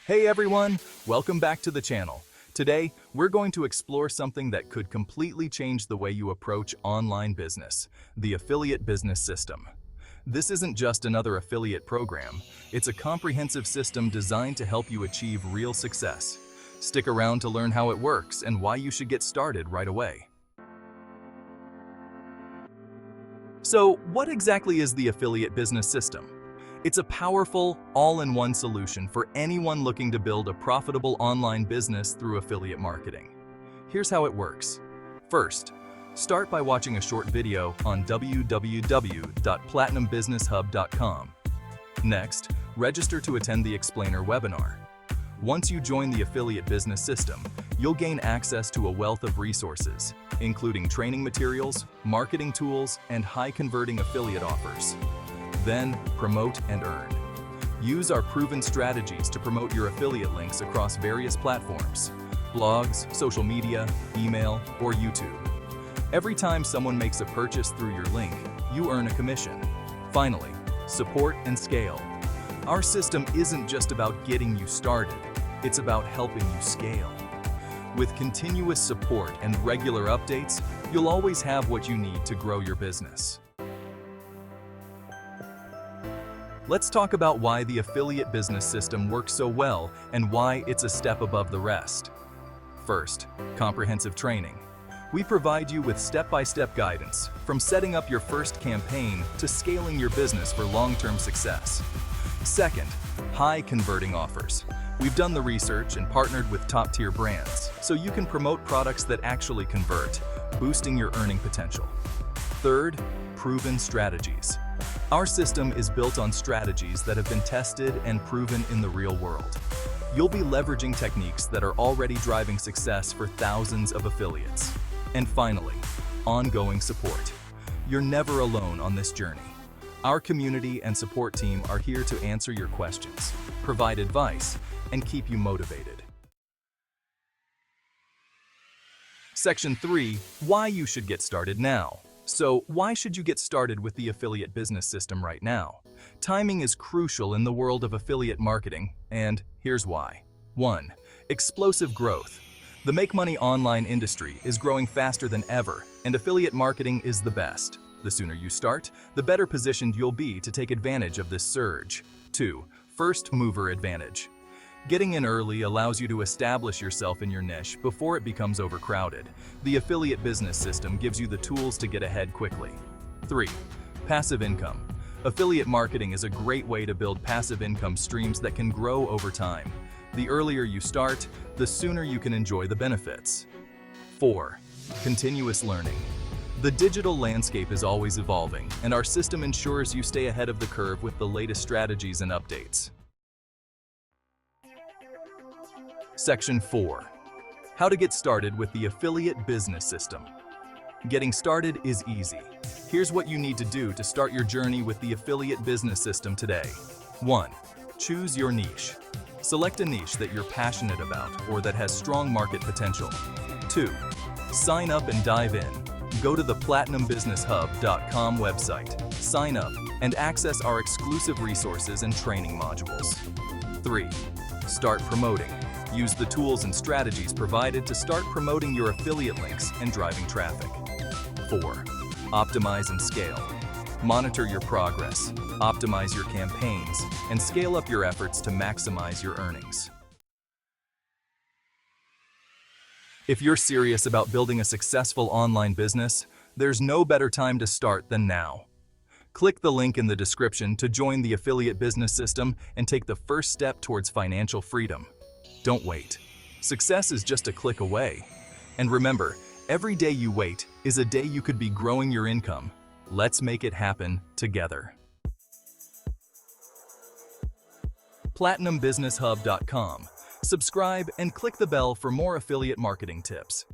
Hey everyone, welcome back to the channel. Today, we're going to explore something that could completely change the way you approach online business, the affiliate business system. This isn't just another affiliate program, it's a comprehensive system designed to help you achieve real success. Stick around to learn how it works and why you should get started right away. So, what exactly is the affiliate business system? It's a powerful, all-in-one solution for anyone looking to build a profitable online business through affiliate marketing. Here's how it works. First, start by watching a short video on www.platinumbusinesshub.com. Next, register to attend the Explainer webinar. Once you join the affiliate business system, you'll gain access to a wealth of resources, including training materials, marketing tools, and high-converting affiliate offers. Then, promote and earn. Use our proven strategies to promote your affiliate links across various platforms: blogs, social media, email, or YouTube. Every time someone makes a purchase through your link, you earn a commission. Finally, support and scale. Our system isn't just about getting you started, it's about helping you scale. With continuous support and regular updates, you'll always have what you need to grow your business. Let's talk about why the affiliate business system works so well and why it's a step above the rest. First, comprehensive training. We provide you with step-by-step guidance, from setting up your first campaign to scaling your business for long-term success. Second, high-converting offers. We've done the research and partnered with top-tier brands, so you can promote products that actually convert, boosting your earning potential. Third, proven strategies. Our system is built on strategies that have been tested and proven in the real world. You'll be leveraging techniques that are already driving success for thousands of affiliates. And finally, ongoing support. You're never alone on this journey. Our community and support team are here to answer your questions, provide advice, and keep you motivated. Section 3, why you should get started now. So, why should you get started with the affiliate business system right now? Timing is crucial in the world of affiliate marketing, and here's why. 1. Explosive growth. The make money online industry is growing faster than ever, and affiliate marketing is the best. The sooner you start, the better positioned you'll be to take advantage of this surge. 2. First mover advantage. Getting in early allows you to establish yourself in your niche before it becomes overcrowded. The affiliate business system gives you the tools to get ahead quickly. 3. Passive income. Affiliate marketing is a great way to build passive income streams that can grow over time. The earlier you start, the sooner you can enjoy the benefits. 4. Continuous learning. The digital landscape is always evolving, and our system ensures you stay ahead of the curve with the latest strategies and updates. Section 4. How to get started with the affiliate business system. Getting started is easy. Here's what you need to do to start your journey with the affiliate business system today. 1. Choose your niche. Select a niche that you're passionate about or that has strong market potential. 2. Sign up and dive in. Go to the platinumbusinesshub.com website, sign up, and access our exclusive resources and training modules. 3. Start promoting. Use the tools and strategies provided to start promoting your affiliate links and driving traffic. 4. Optimize and scale. Monitor your progress, optimize your campaigns, and scale up your efforts to maximize your earnings. If you're serious about building a successful online business, there's no better time to start than now. Click the link in the description to join the affiliate business system and take the first step towards financial freedom. Don't wait. Success is just a click away. And remember, every day you wait is a day you could be growing your income. Let's make it happen together. PlatinumBusinessHub.com. Subscribe and click the bell for more affiliate marketing tips.